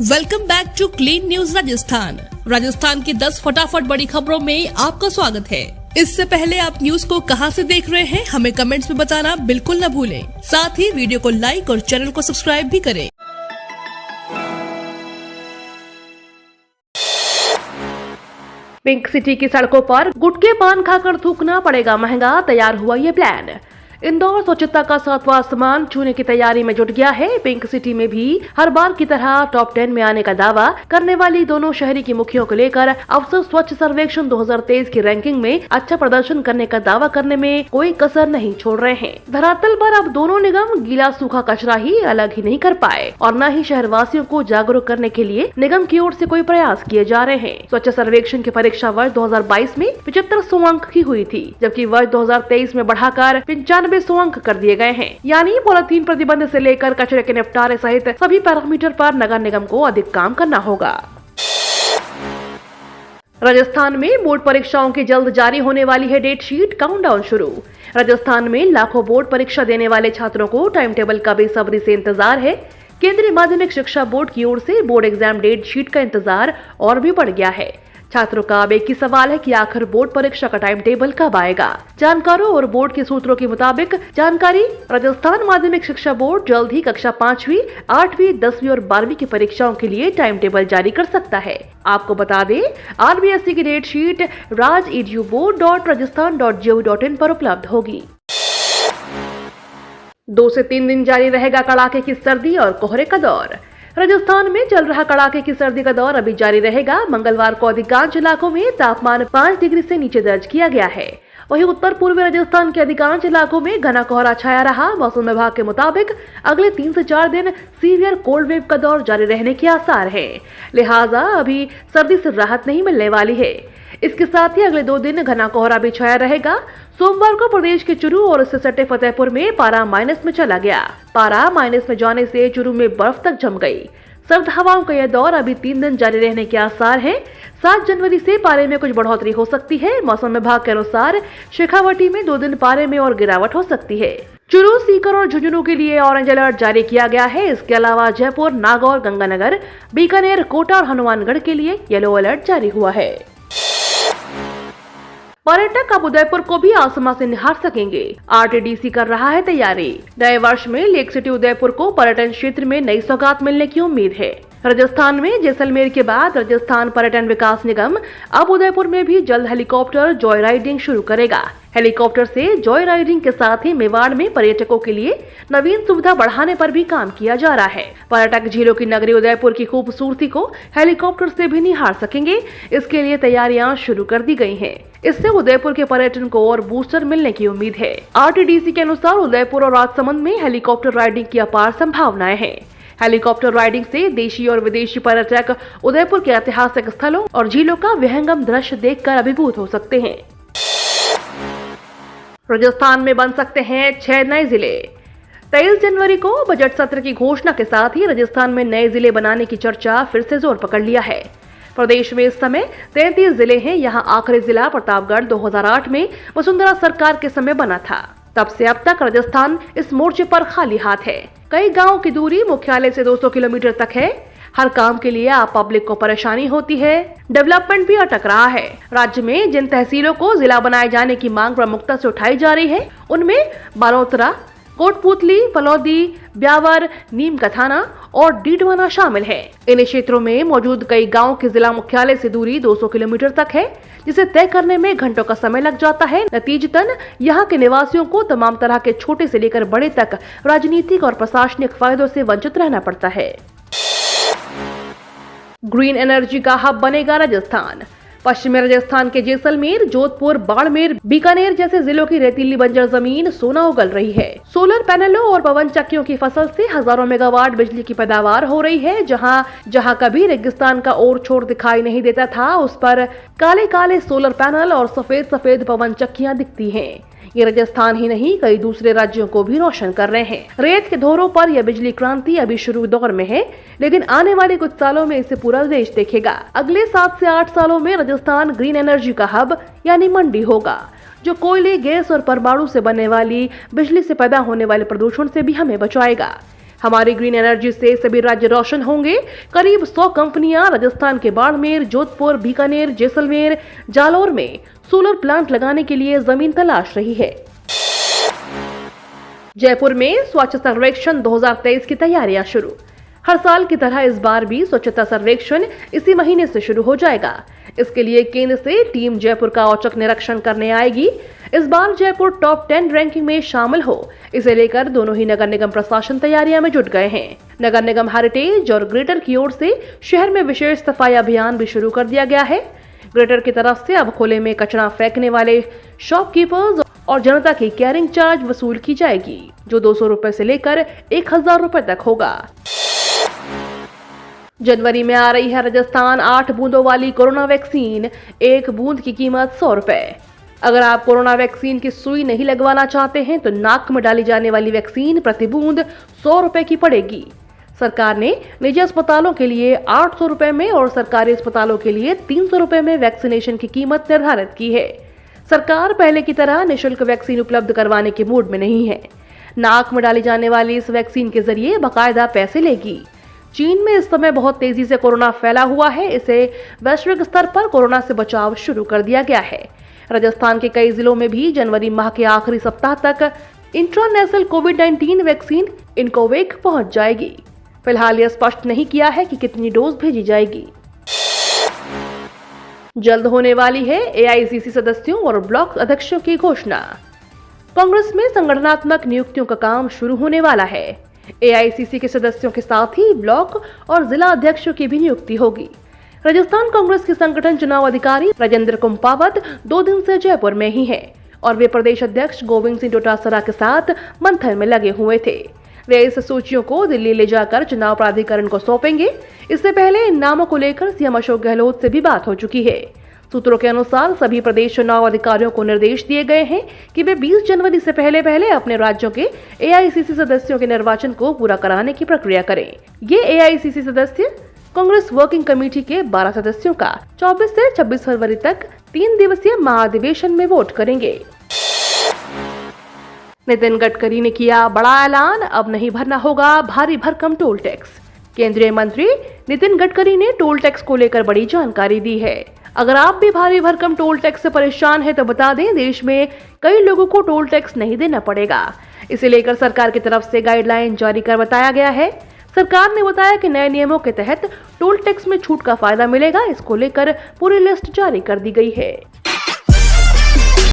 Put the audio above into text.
Welcome back to clean news Rajasthan की 10 फटाफट बड़ी खबरों में आपका स्वागत है। इससे पहले आप न्यूज को कहां से देख रहे हैं हमें कमेंट्स में बताना बिल्कुल न भूलें। साथ ही वीडियो को लाइक और चैनल को सब्सक्राइब भी करें। पिंक सिटी की सड़कों पर गुटके पान खाकर थूकना पड़ेगा महंगा, तैयार हुआ ये प्लान। इंदौर स्वच्छता का 7वां आसमान छूने की तैयारी में जुट गया है। पिंक सिटी में भी हर बार की तरह टॉप 10 में आने का दावा करने वाली दोनों शहरी की मुखियों को लेकर अफसर स्वच्छ सर्वेक्षण 2023 की रैंकिंग में अच्छा प्रदर्शन करने का दावा करने में कोई कसर नहीं छोड़ रहे हैं। धरातल पर अब दोनों निगम गीला सूखा कचरा ही अलग ही नहीं कर पाए और न ही शहरवासियों को जागरूक करने के लिए निगम की ओर से कोई प्रयास किए जा रहे हैं। स्वच्छ सर्वेक्षण की परीक्षा वर्ष 2022 में 7500 अंक की हुई थी, जबकि वर्ष 2023 में बढ़ाकर 9500 अंक कर दिए गए हैं। यानी पॉलीथीन प्रतिबंध से लेकर कचरे के निपटारे सहित सभी पैरामीटर पर नगर निगम को अधिक काम करना होगा। राजस्थान में बोर्ड परीक्षाओं की जल्द जारी होने वाली है डेट शीट, काउंटडाउन शुरू। राजस्थान में लाखों बोर्ड परीक्षा देने वाले छात्रों को टाइम टेबल का बेसब्री से इंतजार है। केंद्रीय माध्यमिक शिक्षा बोर्ड की ओर से बोर्ड एग्जाम डेट शीट का इंतजार और भी बढ़ गया है। छात्रों का अब एक ही सवाल है कि आखिर बोर्ड परीक्षा का टाइम टेबल कब आएगा। जानकारों और बोर्ड के सूत्रों के मुताबिक जानकारी राजस्थान माध्यमिक शिक्षा बोर्ड जल्द ही कक्षा 5वीं, 8वीं, 10वीं और 12वीं की परीक्षाओं के लिए टाइम टेबल जारी कर सकता है। आपको बता दें, RBSE की डेट शीट raj.edu.board.rajasthan.gov.in पर उपलब्ध होगी। 2 से 3 दिन जारी रहेगा कड़ाके की सर्दी और कोहरे का दौर। राजस्थान में चल रहा कड़ाके की सर्दी का दौर अभी जारी रहेगा। मंगलवार को अधिकांश इलाकों में तापमान 5 डिग्री से नीचे दर्ज किया गया है। वहीं उत्तर पूर्वी राजस्थान के अधिकांश इलाकों में घना कोहरा छाया रहा। मौसम विभाग के मुताबिक अगले 3 से 4 दिन सीवियर कोल्ड वेव का दौर जारी रहने के आसार हैं। लिहाजा अभी सर्दी से राहत नहीं मिलने वाली है। इसके साथ ही अगले 2 दिन घना कोहरा भी छाया रहेगा। सोमवार को प्रदेश के चुरू और इससे सटे फतेहपुर में पारा माइनस में चला गया। पारा माइनस में जाने से चुरू में बर्फ तक जम गई। सर्द हवाओं का यह दौर अभी 3 दिन जारी रहने के आसार हैं। 7 जनवरी से पारे में कुछ बढ़ोतरी हो सकती है। मौसम विभाग के अनुसार शेखावटी में 2 दिन पारे में और गिरावट हो सकती है। चुरू, सीकर और झुंझुनू के लिए ऑरेंज अलर्ट जारी किया गया है। इसके अलावा जयपुर, नागौर, गंगानगर, बीकानेर, कोटा और हनुमानगढ़ के लिए येलो अलर्ट जारी हुआ है। पर्यटक अब उदयपुर को भी आसमां से निहार सकेंगे। RTDC कर रहा है तैयारी। नए वर्ष में लेक सिटी उदयपुर को पर्यटन क्षेत्र में नई सौगात मिलने की उम्मीद है। राजस्थान में जैसलमेर के बाद राजस्थान पर्यटन विकास निगम अब उदयपुर में भी जल्द हेलीकॉप्टर जॉय राइडिंग शुरू करेगा। हेलीकॉप्टर से जॉय राइडिंग के साथ ही मेवाड़ में पर्यटकों के लिए नवीन सुविधा बढ़ाने पर भी काम किया जा रहा है। पर्यटक झीलों की नगरी उदयपुर की खूबसूरती को हेलीकॉप्टर से भी निहार सकेंगे। इसके लिए तैयारियां शुरू कर दी गई हैं। इससे उदयपुर के पर्यटन को और बूस्टर मिलने की उम्मीद है। RTDC के अनुसार उदयपुर और राजसमंद में हेलीकॉप्टर राइडिंग की अपार संभावनाएं हैं। हेलीकॉप्टर राइडिंग से देशी और विदेशी पर्यटक उदयपुर के ऐतिहासिक स्थलों और झीलों का विहंगम दृश्य देखकर अभिभूत हो सकते हैं। राजस्थान में बन सकते हैं 6 नए जिले। 23 जनवरी को बजट सत्र की घोषणा के साथ ही राजस्थान में नए जिले बनाने की चर्चा फिर से जोर पकड़ लिया है। प्रदेश में इस समय 33 जिले हैं। यहाँ आखिरी जिला प्रतापगढ़ 2008 में वसुंधरा सरकार के समय बना था। तब से अब तक राजस्थान इस मोर्चे पर खाली हाथ है। कई गांवों की दूरी मुख्यालय से 200 किलोमीटर तक है। हर काम के लिए आप पब्लिक को परेशानी होती है। डेवलपमेंट भी अटक रहा है। राज्य में जिन तहसीलों को जिला बनाए जाने की मांग प्रमुखता से उठाई जा रही है, उनमें बालोतरा, कोटपुतली, फलौदी, ब्यावर, नीम का थाना और डीडवाना शामिल है। इन क्षेत्रों में मौजूद कई गांवों के जिला मुख्यालय से दूरी 200 किलोमीटर तक है, जिसे तय करने में घंटों का समय लग जाता है। नतीजतन यहाँ के निवासियों को तमाम तरह के छोटे से लेकर बड़े तक राजनीतिक और प्रशासनिक फायदों से वंचित रहना पड़ता है। ग्रीन एनर्जी का हब बनेगा राजस्थान। पश्चिमी राजस्थान के जैसलमेर, जोधपुर, बाड़मेर, बीकानेर जैसे जिलों की रेतीली बंजर जमीन सोना उगल रही है। सोलर पैनलों और पवन चक्कियों की फसल से हजारों मेगावाट बिजली की पैदावार हो रही है। जहां कभी रेगिस्तान का और छोर दिखाई नहीं देता था, उस पर काले काले सोलर पैनल और सफेद सफेद पवन चक्कियां दिखती हैं। ये राजस्थान ही नहीं, कई दूसरे राज्यों को भी रोशन कर रहे हैं। रेत के धोरों पर यह बिजली क्रांति अभी शुरू दौर में है, लेकिन आने वाले कुछ सालों में इसे पूरा देश देखेगा। अगले 7 से 8 सालों में राजस्थान ग्रीन एनर्जी का हब यानी मंडी होगा, जो कोयले, गैस और परमाणु से बनने वाली बिजली से पैदा होने वाले प्रदूषण से भी हमें बचाएगा। हमारी ग्रीन एनर्जी से सभी राज्य रोशन होंगे। करीब 100 कंपनियां राजस्थान के बाड़मेर, जोधपुर, बीकानेर, जैसलमेर, जालौर में सोलर प्लांट लगाने के लिए जमीन तलाश रही है। जयपुर में स्वच्छ सर्वेक्षण 2023 की तैयारियां शुरू। हर साल की तरह इस बार भी स्वच्छता सर्वेक्षण इसी महीने से शुरू हो जाएगा। इसके लिए केंद्र से टीम जयपुर का औचक निरीक्षण करने आएगी। इस बार जयपुर टॉप 10 रैंकिंग में शामिल हो, इसे लेकर दोनों ही नगर निगम प्रशासन तैयारियां में जुट गए हैं। नगर निगम हेरिटेज और ग्रेटर की ओर से शहर में विशेष सफाई अभियान भी शुरू कर दिया गया है। ग्रेटर की तरफ से अब खुले में कचरा फेंकने वाले शॉपकीपर्स और जनता की कैरिंग चार्ज वसूल की जाएगी, जो 200 रुपए से लेकर 1000 रुपए तक होगा। जनवरी में आ रही है राजस्थान 8 बूंदों वाली कोरोना वैक्सीन। 1 बूंद की कीमत 100 रुपए। अगर आप कोरोना वैक्सीन की सुई नहीं लगवाना चाहते हैं तो नाक में डाली जाने वाली वैक्सीन प्रति बूंद 100 रुपए की पड़ेगी। सरकार ने निजी अस्पतालों के लिए 800 रुपए में और सरकारी अस्पतालों के लिए 300 रुपए में वैक्सीनेशन की कीमत निर्धारित की है। सरकार पहले की तरह निःशुल्क वैक्सीन उपलब्ध करवाने के मूड में नहीं है। नाक में डाली जाने वाली इस वैक्सीन के जरिए बाकायदा पैसे लेगी। चीन में इस समय बहुत तेजी से कोरोना फैला हुआ है। इसे वैश्विक स्तर पर कोरोना से बचाव शुरू कर दिया गया है। राजस्थान के कई जिलों में भी जनवरी माह के आखिरी सप्ताह तक इंट्रानेशनल कोविड-19 वैक्सीन इनकोवेक पहुंच जाएगी। फिलहाल यह स्पष्ट नहीं किया है कि कितनी डोज भेजी जाएगी। जल्द होने वाली है एआईसीसी सदस्यों और ब्लॉक अध्यक्षों की घोषणा। कांग्रेस में संगठनात्मक नियुक्तियों का काम शुरू होने वाला है। एआईसीसी के सदस्यों के साथ ही ब्लॉक और जिला अध्यक्षों की भी नियुक्ति होगी। राजस्थान कांग्रेस के संगठन चुनाव अधिकारी राजेंद्र कुंपावत 2 दिन से जयपुर में ही हैं और वे प्रदेश अध्यक्ष गोविंद सिंह डोटासरा के साथ मंथन में लगे हुए थे। वे इस सूचियों को दिल्ली ले जाकर चुनाव प्राधिकरण को सौंपेंगे। इससे पहले इन नामों को लेकर सीएम अशोक गहलोत से भी बात हो चुकी है। सूत्रों के अनुसार सभी प्रदेश चुनाव अधिकारियों को निर्देश दिए गए हैं कि वे 20 जनवरी से पहले अपने राज्यों के एआईसीसी सदस्यों के निर्वाचन को पूरा कराने की प्रक्रिया करें। ये एआईसीसी सदस्य कांग्रेस वर्किंग कमेटी के 12 सदस्यों का 24 से 26 फरवरी तक 3 दिवसीय महाधिवेशन में वोट करेंगे। नितिन गडकरी ने किया बड़ा ऐलान, अब नहीं भरना होगा भारी भरकम टोल टैक्स। केंद्रीय मंत्री नितिन गडकरी ने टोल टैक्स को लेकर बड़ी जानकारी दी है। अगर आप भी भारी भरकम टोल टैक्स से परेशान हैं तो बता दें, देश में कई लोगों को टोल टैक्स नहीं देना पड़ेगा। इसे लेकर सरकार की तरफ से गाइडलाइन जारी कर बताया गया है। सरकार ने बताया कि नए नियमों के तहत टोल टैक्स में छूट का फायदा मिलेगा। इसको लेकर पूरी लिस्ट जारी कर दी गई है।